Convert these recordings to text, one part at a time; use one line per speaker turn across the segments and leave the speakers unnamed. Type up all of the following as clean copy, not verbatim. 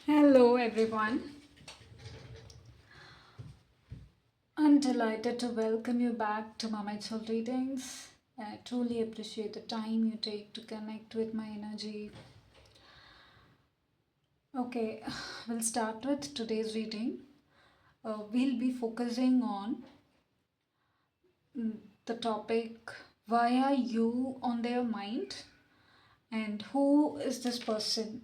Hello, everyone. I'm delighted to welcome you back to Mama Soul Readings. I truly appreciate the time you take to connect with my energy. Okay, we'll start with today's reading. We'll be focusing on the topic why are you on their mind and who is this person?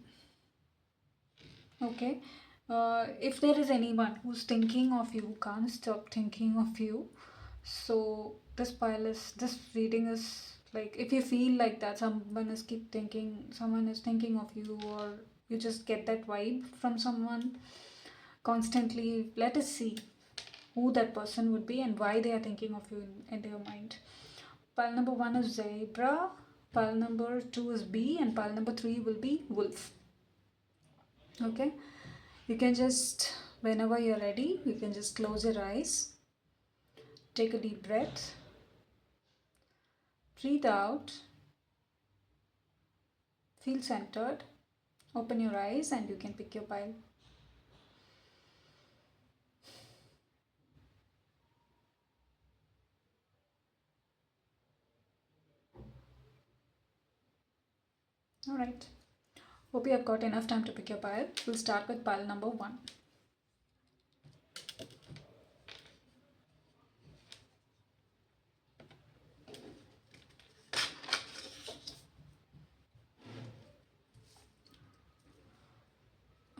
Okay, if there is anyone who's thinking of you, can't stop thinking of you, so this reading is like if you feel like that someone is thinking of you, or you just get that vibe from someone constantly, let us see who that person would be and why they are thinking of you in their mind. Pile number one is zebra, pile number two is bee, and pile number three will be wolf. Okay, you can just, whenever you're ready, you can just close your eyes, take a deep breath, breathe out, feel centered, open your eyes, and you can pick your pile. Alright, hope you have got enough time to pick your pile. We'll start with pile number one.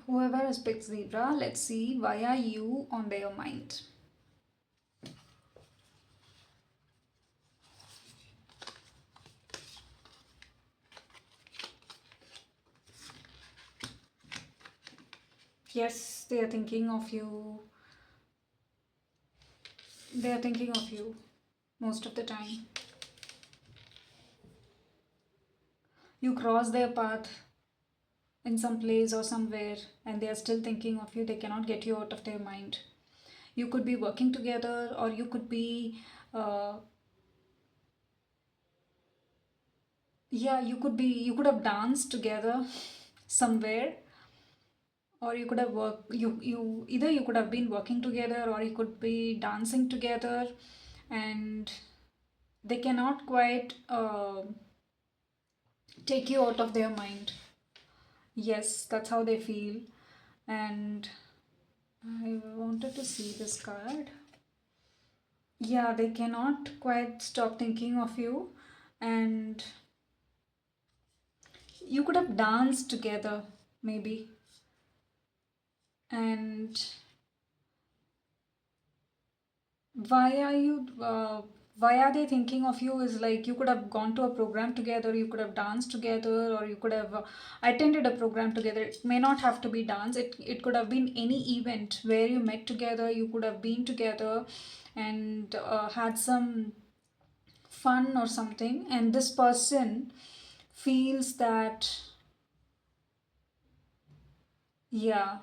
Whoever has picked zebra, let's see why are you on their mind. Yes, they are thinking of you. They are thinking of you most of the time. You cross their path in some place or somewhere, and they are still thinking of you. They cannot get you out of their mind. You could be working together, or you could be uh, yeah, you could have danced together somewhere, or you could have worked you either you could have been working together, or you could be dancing together, and they cannot quite take you out of their mind. Yes, that's how they feel. And I wanted to see this card. Yeah, they cannot quite stop thinking of you, and you could have danced together, maybe. And why are you why are they thinking of you is like you could have gone to a program together, you could have danced together, or you could have attended a program together. It may not have to be dance, it could have been any event where you met together, you could have been together and had some fun or something, and this person feels that, yeah,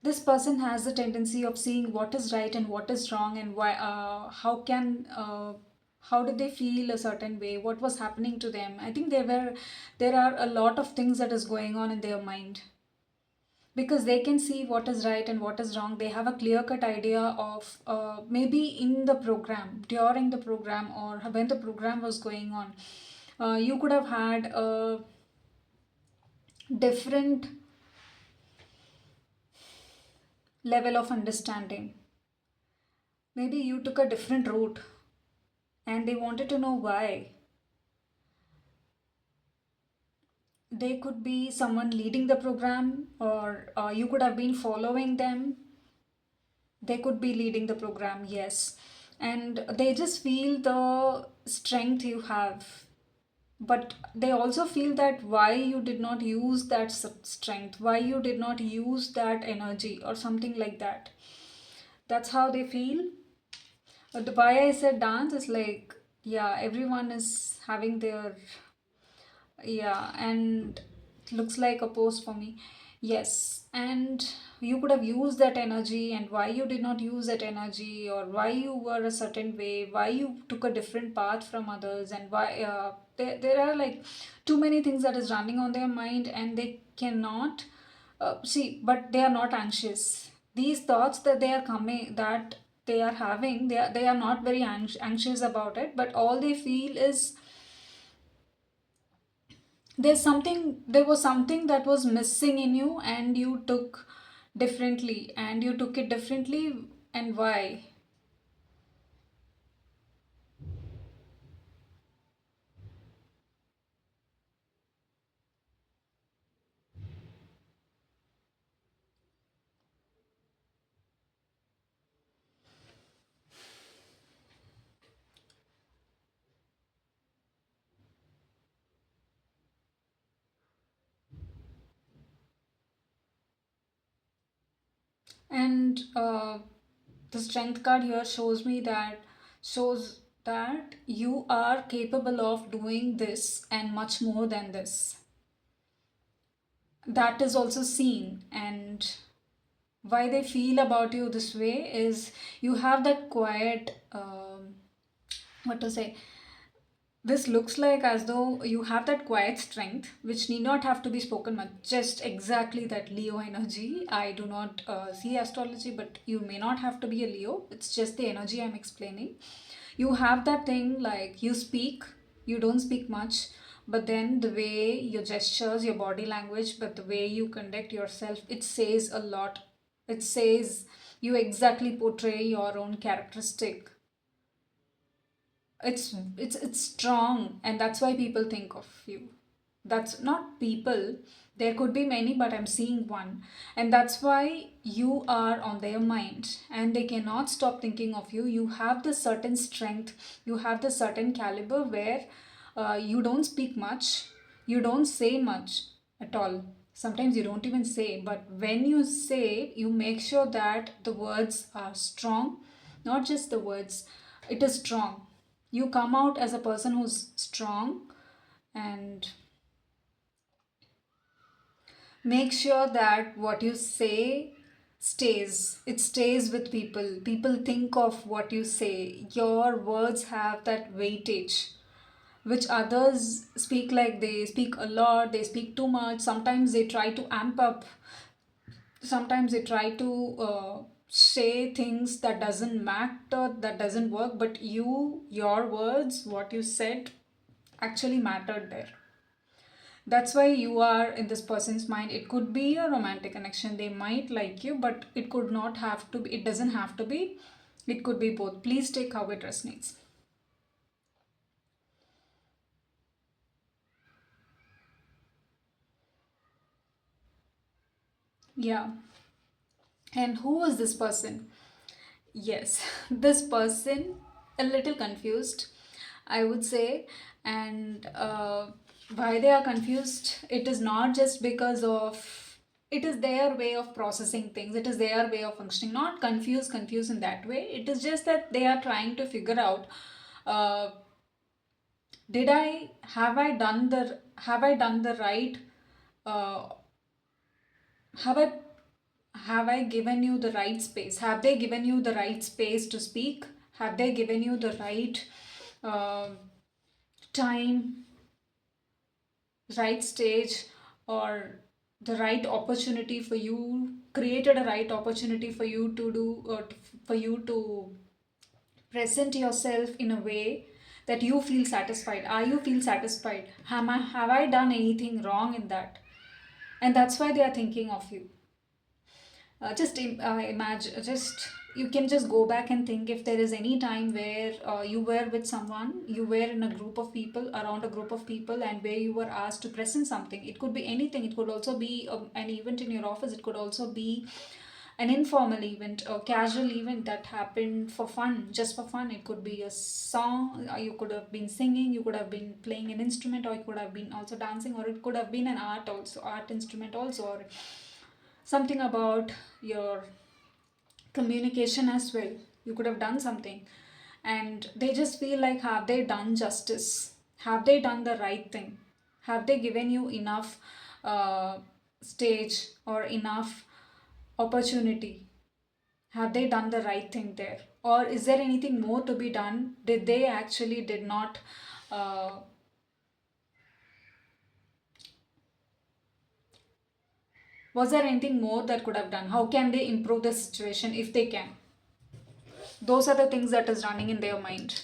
this person has the tendency of seeing what is right and what is wrong, and why how did they feel a certain way, what was happening to them. I think there are a lot of things that is going on in their mind, because they can see what is right and what is wrong. They have a clear cut idea of maybe in the program, during the program, or when the program was going on, you could have had a different level of understanding. Maybe you took a different route, and they wanted to know why. They could be someone leading the program, or you could have been following them. They could be leading the program, yes. And they just feel the strength you have. But they also feel that why you did not use that strength, why you did not use that energy, or something like that. That's how they feel. But the why I said dance is like, yeah, everyone is having their, yeah, and looks like a post for me. Yes, and you could have used that energy, and why you did not use that energy, or why you were a certain way, why you took a different path from others, and why there are like too many things that is running on their mind, and they cannot see, but they are not anxious. These thoughts that they are coming, that they are having, they are not very anxious about it, but all they feel is there was something that was missing in you, and you took differently, and you took it differently, and why. And the strength card here shows that you are capable of doing this and much more than this. That is also seen. And why they feel about you this way is you have that quiet what to say, this looks like as though you have that quiet strength, which need not have to be spoken much. Just exactly that Leo energy. I do not see astrology, but you may not have to be a Leo. It's just the energy I'm explaining. You have that thing like you speak, you don't speak much, but then the way your gestures, your body language, but the way you conduct yourself, it says a lot. It says you exactly portray your own characteristic. It's strong, and that's why people think of you. That's not people, there could be many, but I'm seeing one. And that's why you are on their mind, and they cannot stop thinking of you. You have this certain strength, you have this certain caliber where you don't speak much, you don't say much at all. Sometimes you don't even say, but when you say, you make sure that the words are strong. Not just the words, it is strong. You come out as a person who's strong, and make sure that what you say stays. It stays with people. People think of what you say. Your words have that weightage, which others speak like they speak a lot, they speak too much. Sometimes they try to amp up, sometimes they try to say things that doesn't matter, that doesn't work, but your words, what you said, actually mattered there. That's why you are in this person's mind. It could be a romantic connection, they might like you, but it could not have to be, it doesn't have to be, it could be both. Please take how it resonates. Yeah. And who is this person? Yes, this person, a little confused, I would say. And why they are confused, it is not just because of, it is their way of processing things, it is their way of functioning. Not confused in that way. It is just that they are trying to figure out, uh, did I, have I done the right, uh, have I have I given you the right space? Have they given you the right space to speak? Have they given you the right uh, time, right stage, or the right opportunity for you? Created a right opportunity for you to do, for you to present yourself in a way that you feel satisfied. Are you feel satisfied? Have I done anything wrong in that? And that's why they are thinking of you. Just imagine, just you can just go back and think if there is any time where you were with someone, you were in a group of people, around a group of people, and where you were asked to present something. It could be anything. It could also be an event in your office. It could also be an informal event, a casual event that happened for fun, just for fun. It could be a song, you could have been singing, you could have been playing an instrument, or it could have been also dancing, or it could have been an art also, art instrument also, or something about your communication as well. You could have done something, and they just feel like, have they done justice? Have they done the right thing? Have they given you enough uh, stage or enough opportunity? Have they done the right thing there, or is there anything more to be done? Did they actually did not uh, was there anything more that could have done? How can they improve the situation if they can? Those are the things that is running in their mind.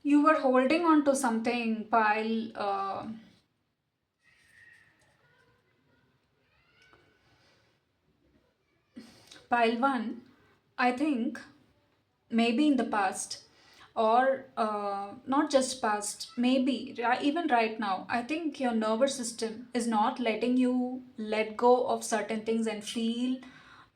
You were holding on to something, pile one. I think maybe in the past, or not just past, maybe even right now, I think your nervous system is not letting you let go of certain things and feel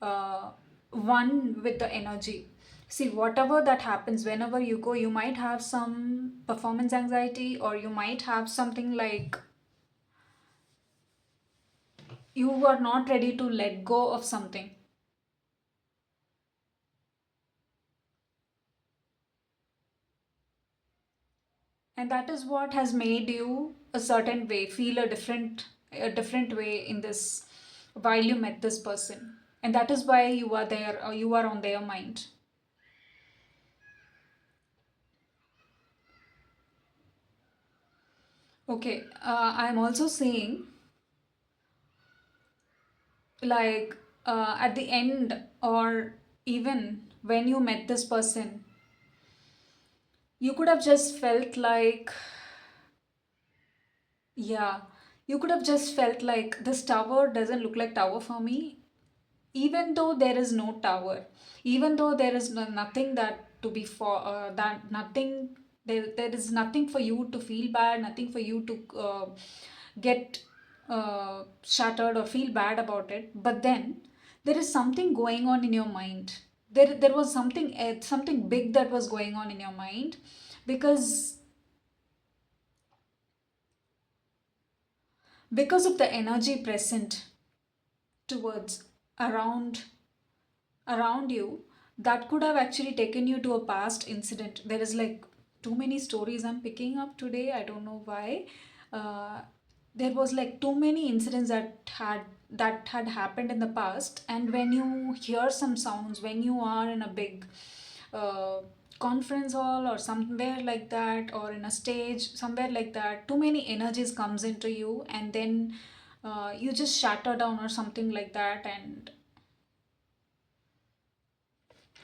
uh, one with the energy. See, whatever that happens, whenever you go, you might have some performance anxiety, or you might have something like you are not ready to let go of something. And that is what has made you a certain way, feel a different way in this while you met this person. And that is why you are there, or you are on their mind. Okay, I'm also saying, like, at the end, or even when you met this person, you could have just felt like, yeah, you could have just felt like this tower doesn't look like tower for me. Even though there is no tower, even though there is nothing that to be for that nothing, there is nothing for you to feel bad, nothing for you to get shattered or feel bad about it. But then there is something going on in your mind. There was something big that was going on in your mind, because of the energy present towards around you, that could have actually taken you to a past incident. There is like too many stories I'm picking up today, I don't know why. uh, there was like too many incidents that had happened in the past, and when you hear some sounds, when you are in a big uh, conference hall or somewhere like that, or in a stage somewhere like that, too many energies comes into you, and then you just shatter down or something like that. And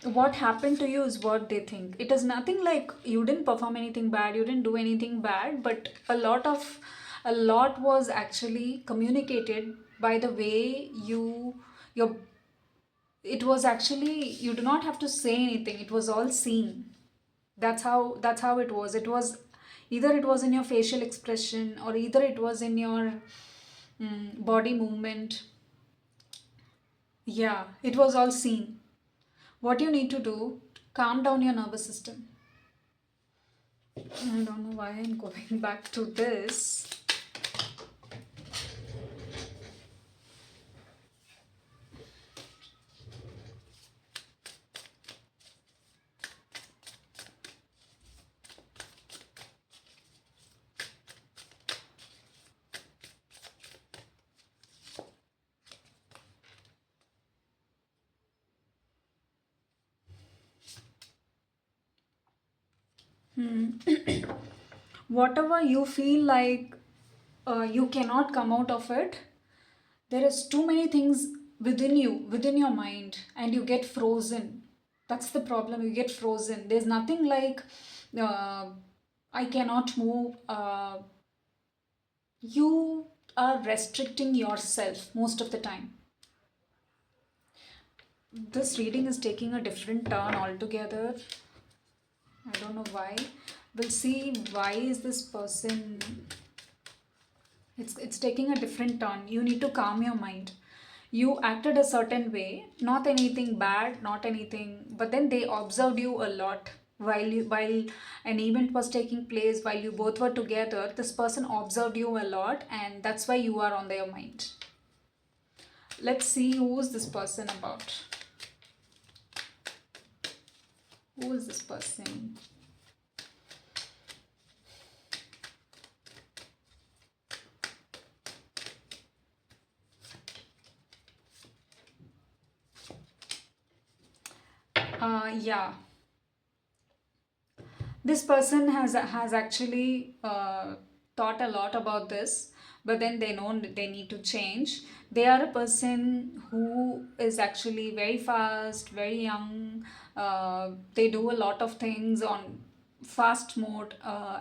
what happened to you is what they think. It is nothing like you didn't perform anything bad, you didn't do anything bad, but a lot was actually communicated by the way your it was actually, you do not have to say anything, it was all seen. That's how it was either it was in your facial expression, or either it was in your body movement. Yeah, it was all seen. What you need to do, calm down your nervous system. I don't know why I'm going back to this. Whatever you feel like you cannot come out of it, there is too many things within you, within your mind, and you get frozen. That's the problem, you get frozen. There's nothing like uh, I cannot move. You are restricting yourself most of the time. This reading is taking a different turn altogether. I don't know why. We'll see why is this person. It's taking a different turn. You need to calm your mind. You acted a certain way, not anything bad, not anything, but then they observed you a lot while an event was taking place, while you both were together. This person observed you a lot, and that's why you are on their mind. Let's see who is this person about. Who is this person? Yeah, this person has actually thought a lot about this, but then they know they need to change. They are a person who is actually very fast, very young. They do a lot of things on fast mode,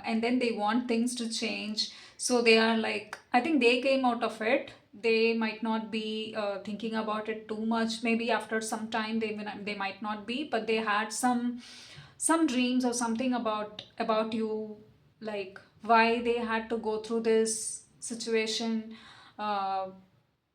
and then they want things to change. So they are like, I think they came out of it. They might not be thinking about it too much. Maybe after some time they might not be, but they had some dreams or something about you, like why they had to go through this situation. uh,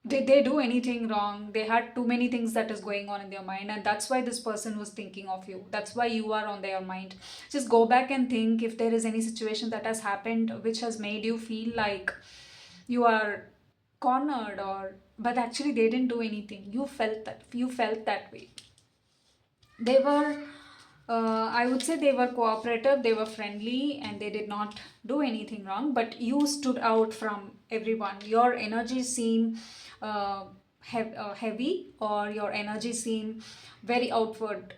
they do anything wrong, they had too many things that is going on in their mind, and that's why this person was thinking of you. That's why you are on their mind. Just go back and think if there is any situation that has happened which has made you feel like you are cornered, or but actually they didn't do anything. You felt that way. They were, I would say they were cooperative, they were friendly, and they did not do anything wrong. But you stood out from everyone. Your energy seemed heavy, or your energy seemed very outward,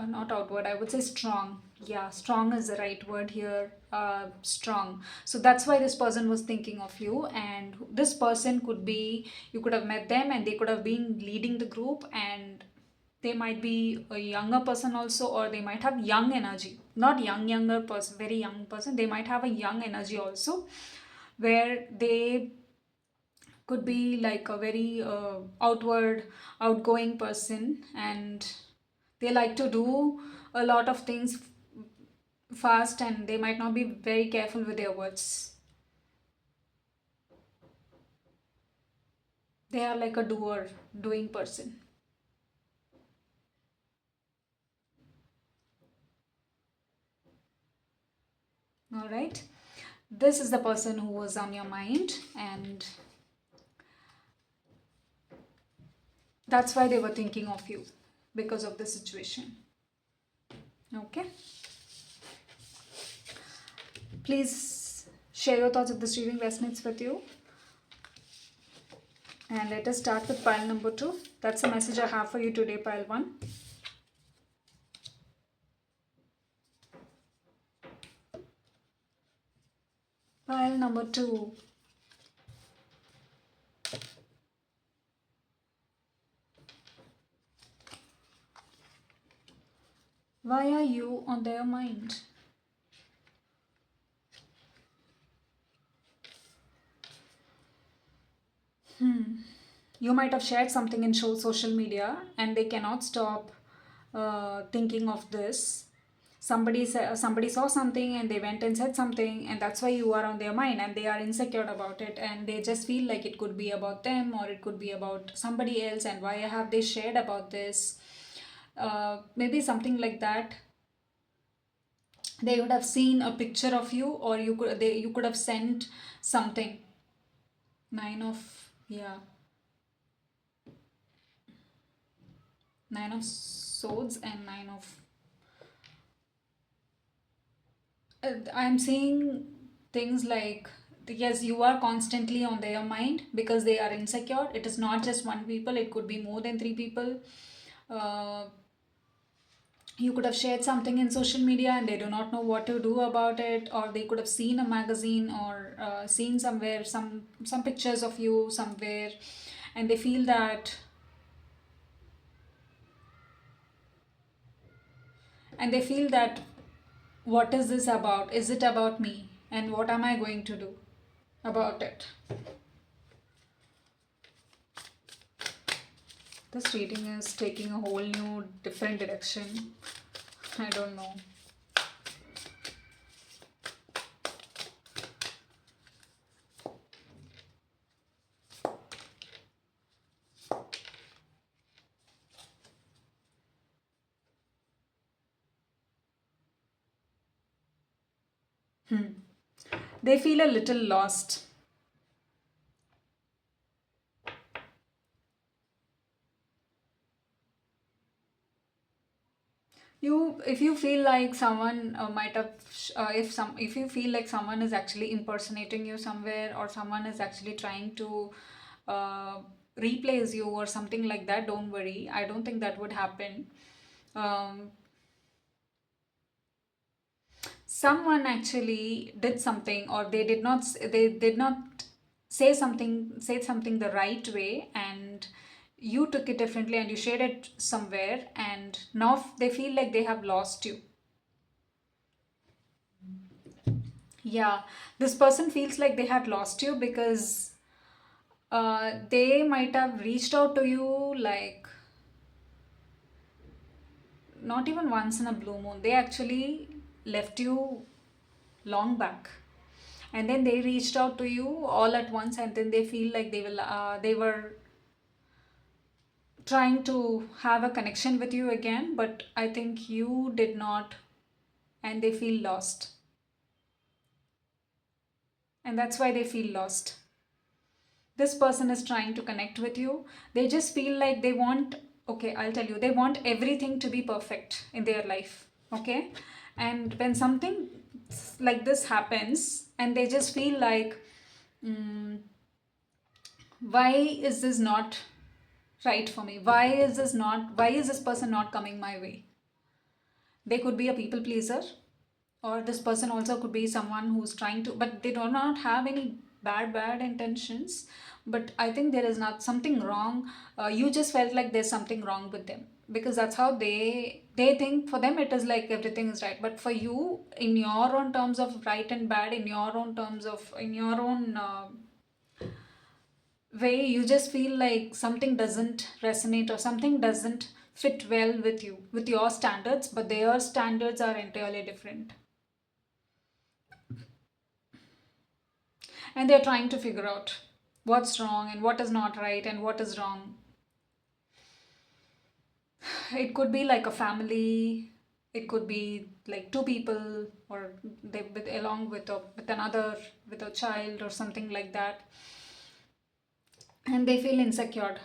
not outward, I would say strong. Yeah, strong is the right word here. Strong. So that's why this person was thinking of you, and this person could be, you could have met them and they could have been leading the group, and they might be a younger person also, or they might have young energy. Not younger person, very young person, they might have a young energy also, where they could be like a very outward, outgoing person, and they like to do a lot of things fast, and they might not be very careful with their words. They are like a doing person. All right, this is the person who was on your mind, and that's why they were thinking of you, because of the situation. Okay, please share your thoughts if this reading resonates with you. And let us start with pile number 2. That's the message I have for you today, pile 1. Pile number 2. Why are you on their mind? You might have shared something in social media, and they cannot stop thinking of this. Somebody saw something and they went and said something, and that's why you are on their mind, and they are insecure about it, and they just feel like it could be about them or it could be about somebody else, and why have they shared about this. Maybe something like that. They would have seen a picture of you, or you could have sent something. Nine of, yeah, nine of swords and nine of, I'm seeing things like, yes, you are constantly on their mind because they are insecure. It is not just one people, it could be more than three people. Uh, you could have shared something in social media and they do not know what to do about it, or they could have seen a magazine, or seen somewhere some pictures of you somewhere, and they feel that, what is this about? Is it about me? And what am I going to do about it? This reading is taking a whole new different direction. I don't know. Hmm. They feel a little lost. You, if you feel like someone might have, if you feel like someone is actually impersonating you somewhere, or someone is actually trying to uh, replace you or something like that, don't worry. I don't think that would happen. Um, Someone actually did something, or they did not say something the right way, and you took it differently and you shared it somewhere, and now they feel like they have lost you. Yeah, this person feels like they had lost you because they might have reached out to you like not even once in a blue moon. They actually left you long back, and then they reached out to you all at once, and then they feel like they were trying to have a connection with you again, but I think you did not, and they feel lost, and that's why they feel lost. This person is trying to connect with you. They just feel like they want, okay, I'll tell you, they want everything to be perfect in their life. Okay, and when something like this happens, and they just feel like, mm, why is this not right for me? Why is this person not coming my way? They could be a people pleaser, or this person also could be someone who's trying to, but they do not have any bad intentions. But I think there is not something wrong. You just felt like there's something wrong with them, because that's how they think. For them it is like everything is right, but for you, in your own terms of right and bad, in your own terms of, in your own way, you just feel like something doesn't resonate, or something doesn't fit well with you, with your standards, but their standards are entirely different, and they're trying to figure out what's wrong and what is not right and what is wrong. It could be like a family, it could be like two people, or along with with another, with a child or something like that, and they feel insecure.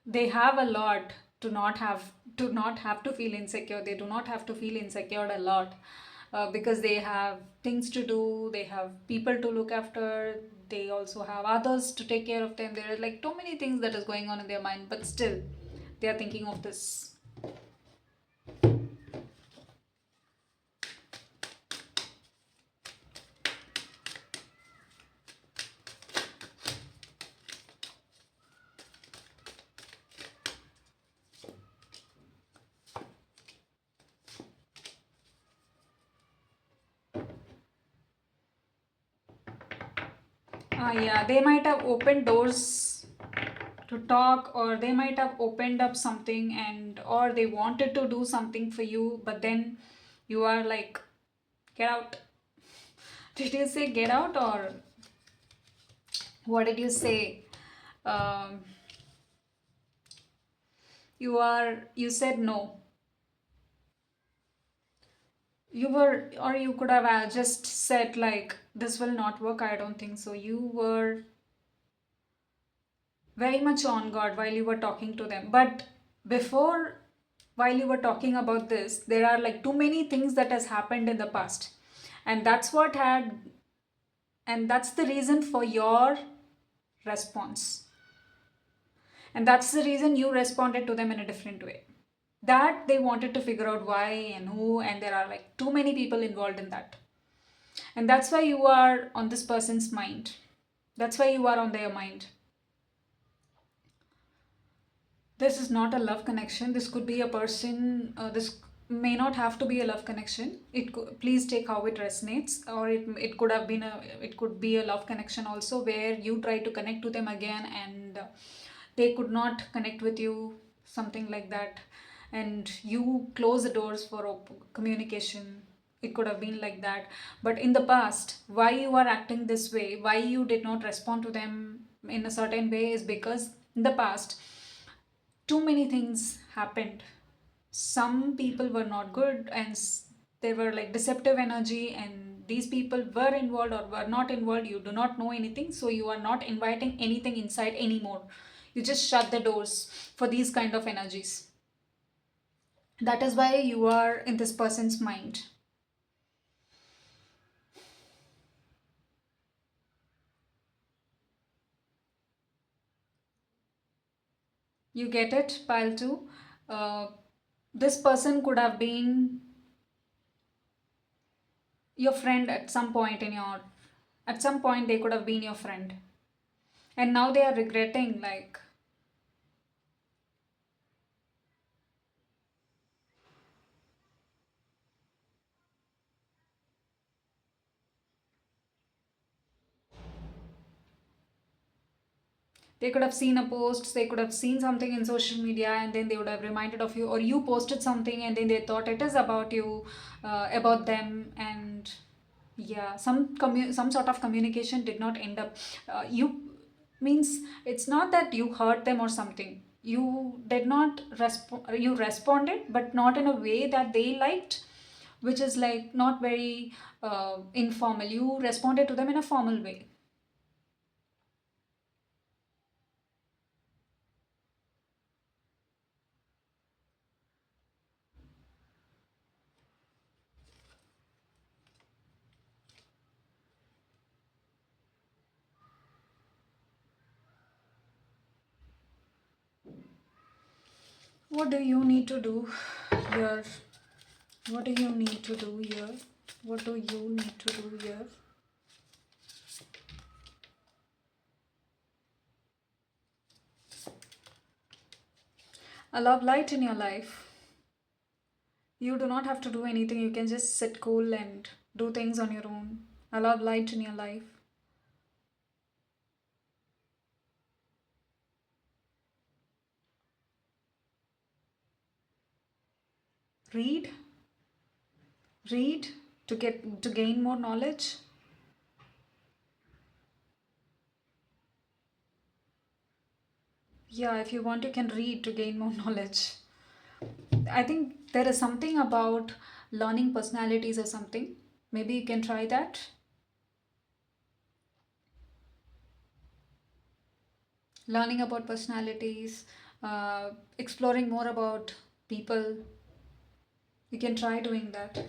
They have a lot to not have to feel insecure. They do not have to feel insecure a lot, because they have things to do, they have people to look after, they also have others to take care of them. There are like too many things that is going on in their mind, but still they are thinking of this. Yeah, they might have opened doors to talk, or they might have opened up something, and or they wanted to do something for you, but then you are like, get out. Did you say get out, or what did you say? um, you said no. You were, or you could have just said like, this will not work, I don't think so. You were very much on guard while you were talking to them, but before, while you were talking about this, there are like too many things that has happened in the past, and that's what had, and that's the reason for your response, and that's the reason you responded to them in a different way, that they wanted to figure out why and who, and there are like too many people involved in that, and that's why you are on this person's mind, that's why you are on their mind. This is not a love connection. This could be a person. This may not have to be a love connection. Please take how it resonates, or it could have been a, it could be a love connection also, where you try to connect to them again, and they could not connect with you, something like that, and you close the doors for communication. It could have been like that. But in the past, why you are acting this way, why you did not respond to them in a certain way, is because in the past too many things happened. Some people were not good, and there were like deceptive energy, and these people were involved or were not involved, you do not know anything, so you are not inviting anything inside anymore. You just shut the doors for these kind of energies. That is why you are in this person's mind. You get it, pile 2? uh, this person could have been your friend at some point in your, at some point they could have been your friend, and now they are regretting, like, they could have seen a post, they could have seen something in social media, and then they would have reminded of you, or you posted something and then they thought it is about you, about them. And yeah, some sort of communication did not end up. You means, it's not that you hurt them or something, you did not respond, you responded but not in a way that they liked, which is like not very informal. You responded to them in a formal way. What do you need to do here? What do you need to do here? What do you need to do here? Allow light in your life. You do not have to do anything. You can just sit cool and do things on your own. Allow light in your life. Read. Read to gain more knowledge. Yeah, if you want, you can read to gain more knowledge. I think there is something about learning personalities or something. Maybe you can try that. Learning about personalities, exploring more about people. You can try doing that.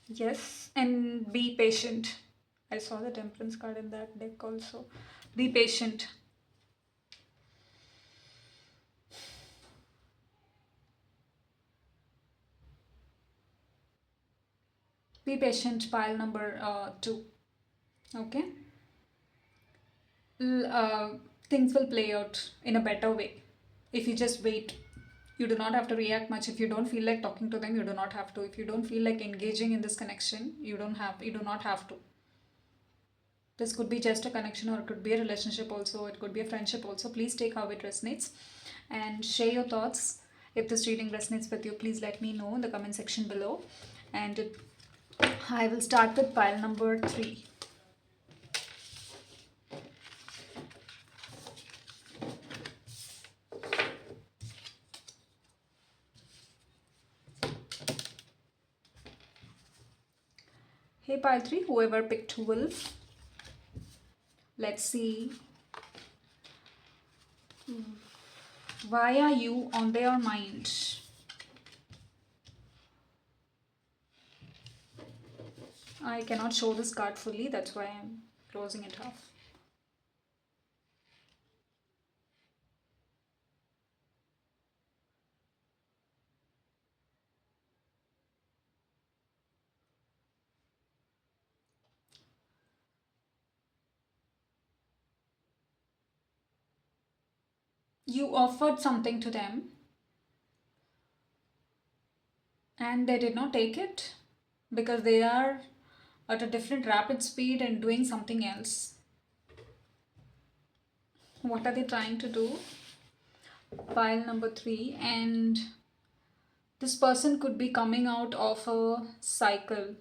Yes, and be patient. I saw the temperance card in that deck also. Be patient. Be patient, pile number 2. Okay? Things will play out in a better way if you just wait. You do not have to react much. If you don't feel like talking to them, you do not have to. If you don't feel like engaging in this connection, you do not have to. This could be just a connection, or it could be a relationship also, it could be a friendship also. Please take how it resonates and share your thoughts. If this reading resonates with you, please let me know in the comment section below. And I will start with pile number 3. Hey pile 3, whoever picked wolf, let's see, why are you on their mind? I cannot show this card fully, that's why I'm closing it off. You offered something to them and they did not take it because they are at a different rapid speed and doing something else. What are they trying to do? Pile number 3. And this person could be coming out of a cycle.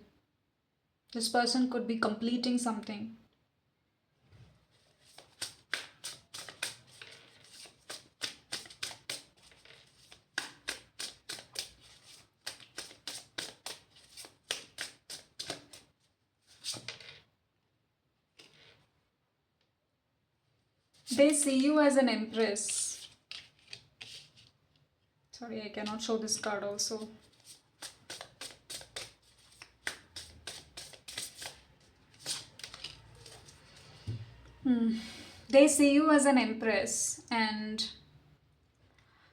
This person could be completing something. They see you as an empress. Sorry, I cannot show this card also. They see you as an empress, and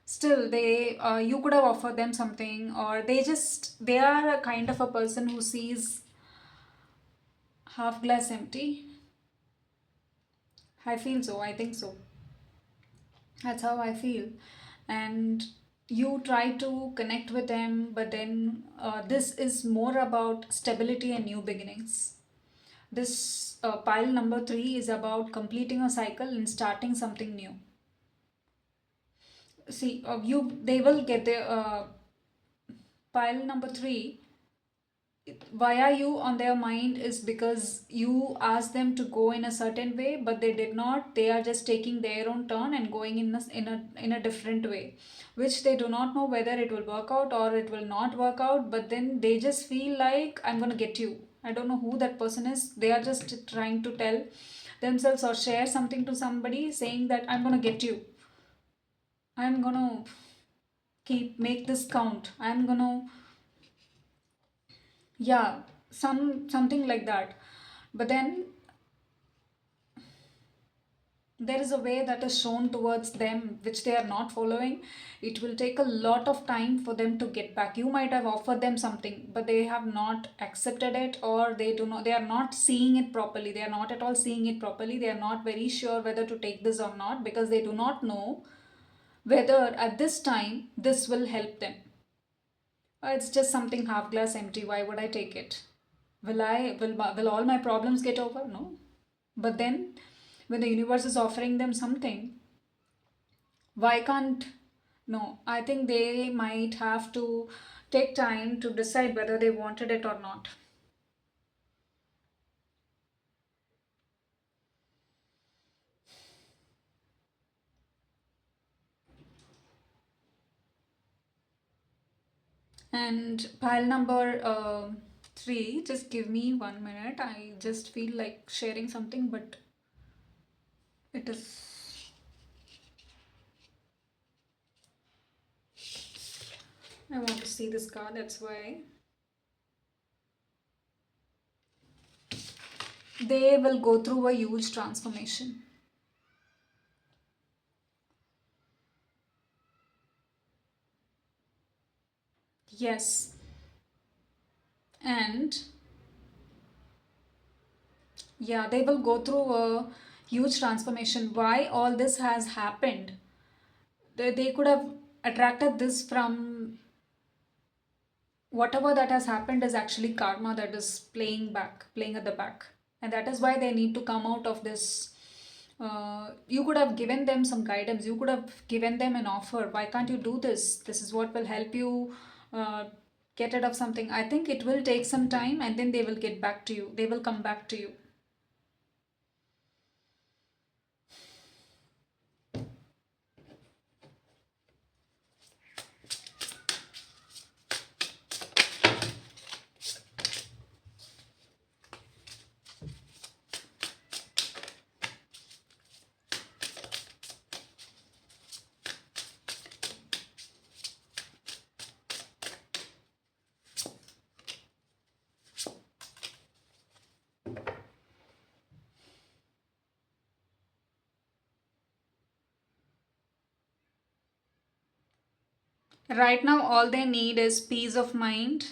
still they you could have offered them something, or they are a kind of a person who sees half glass empty. I feel so. I think so. That's how I feel. And you try to connect with them, but then this is more about stability and new beginnings. This pile number three is about completing a cycle and starting something new. See, they will get their pile number three. Why are you on their mind is because you asked them to go in a certain way, but they did not. They are just taking their own turn and going in a different way, which they do not know whether it will work out or it will not work out. But then they just feel like, I'm gonna get you. I don't know who that person is. They are just trying to tell themselves or share something to somebody, saying that I'm gonna get you. I'm gonna keep make this count. I'm gonna, yeah, something like that. But then there is a way that is shown towards them which they are not following. It will take a lot of time for them to get back. You might have offered them something, but they have not accepted it, or they are not seeing it properly. They are not at all seeing it properly. They are not very sure whether to take this or not, because they do not know whether at this time this will help them. It's just something half glass empty. Why would I take it? Will all my problems get over? No. But then when the universe is offering them something, why can't, no, I think they might have to take time to decide whether they wanted it or not. And pile number three, just give me 1 minute. I just feel like sharing something, but it is. I want to see this card, that's why. They will go through a huge transformation. Yes. And yeah, they will go through a huge transformation. Why all this has happened? They could have attracted this from whatever that has happened is actually karma that is playing at the back. And that is why they need to come out of this. You could have given them some guidance, you could have given them an offer. Why can't you do this? This is what will help you get rid of something. I think it will take some time, and then they will get back to you. They will come back to you. Right now, all they need is peace of mind,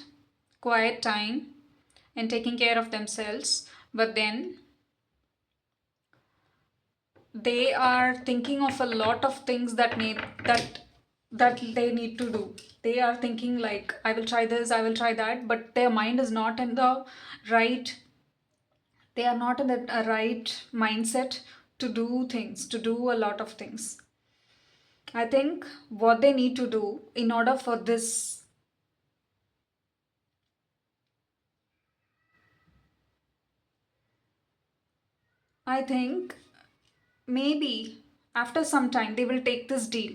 quiet time, and taking care of themselves. But then they are thinking of a lot of things that they need to do. They are thinking like, I will try this, I will try that, but their mind is not in the right. They are not in the right mindset to do things, to do a lot of things. I think what they need to do in order for this, I think maybe after some time they will take this deal.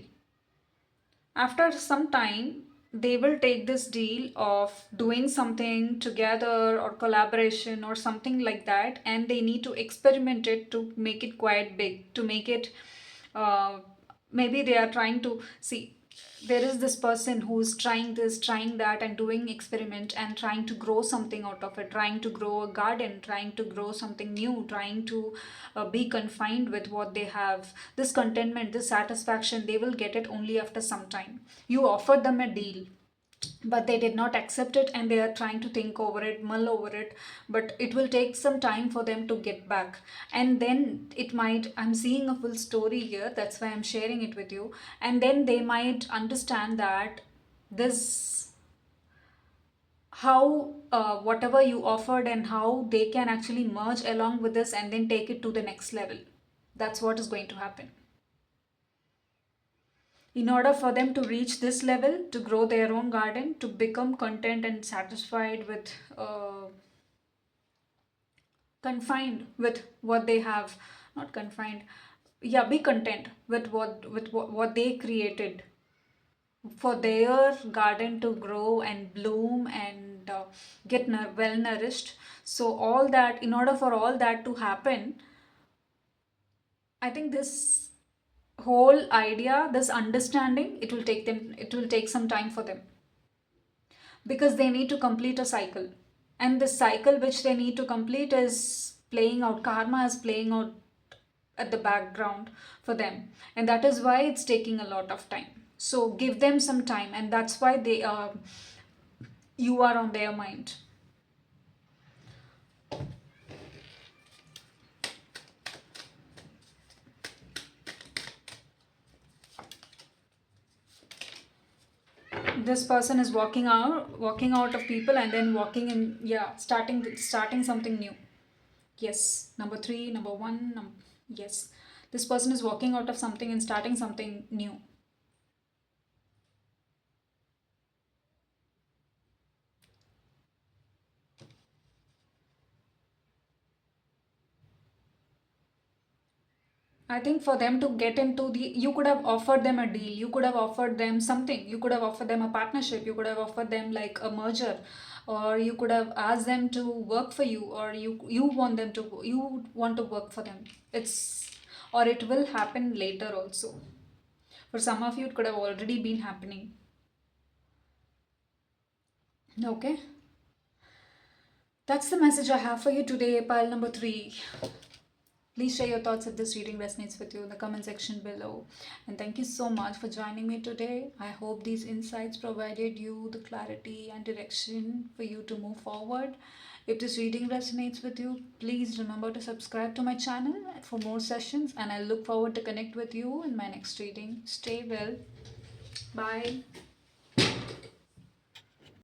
After some time, they will take this deal of doing something together or collaboration or something like that, and they need to experiment it to make it quite big, to make it uh, maybe they are trying to see, there is this person who's trying this, trying that, and doing experiment and trying to grow something out of it, trying to grow a garden, trying to grow something new, trying to be confined with what they have. This contentment, this satisfaction, they will get it only after some time. You offer them a deal, but they did not accept it, and they are trying to think over it, mull over it, but it will take some time for them to get back. And then it might, I'm seeing a full story here, that's why I'm sharing it with you. And then they might understand that this, how whatever you offered, and how they can actually merge along with this and then take it to the next level. That's what is going to happen. In order for them to reach this level, to grow their own garden, to become content and satisfied with, confined with what they have, not confined, yeah, be content with what they created, for their garden to grow and bloom and get well nourished. So all that, in order for all that to happen, I think this whole idea, this understanding, it will take some time for them, because they need to complete a cycle. And the cycle which they need to complete is playing out, karma is playing out at the background for them, and that is why it's taking a lot of time. So give them some time, and that's why they you are on their mind. This person is walking out of people, and then walking in, yeah, starting something new. Yes, number 3, number 1, yes. This person is walking out of something and starting something new. I think for them to get into the, you could have offered them a deal, you could have offered them something, you could have offered them a partnership, you could have offered them like a merger, or you could have asked them to work for you, or you want them to, you want to work for them. It's, or it will happen later also. For some of you, it could have already been happening. Okay, that's the message I have for you today, pile number 3. Please share your thoughts if this reading resonates with you in the comment section below. And thank you so much for joining me today. I hope these insights provided you the clarity and direction for you to move forward. If this reading resonates with you, please remember to subscribe to my channel for more sessions, and I look forward to connect with you in my next reading. Stay well. Bye.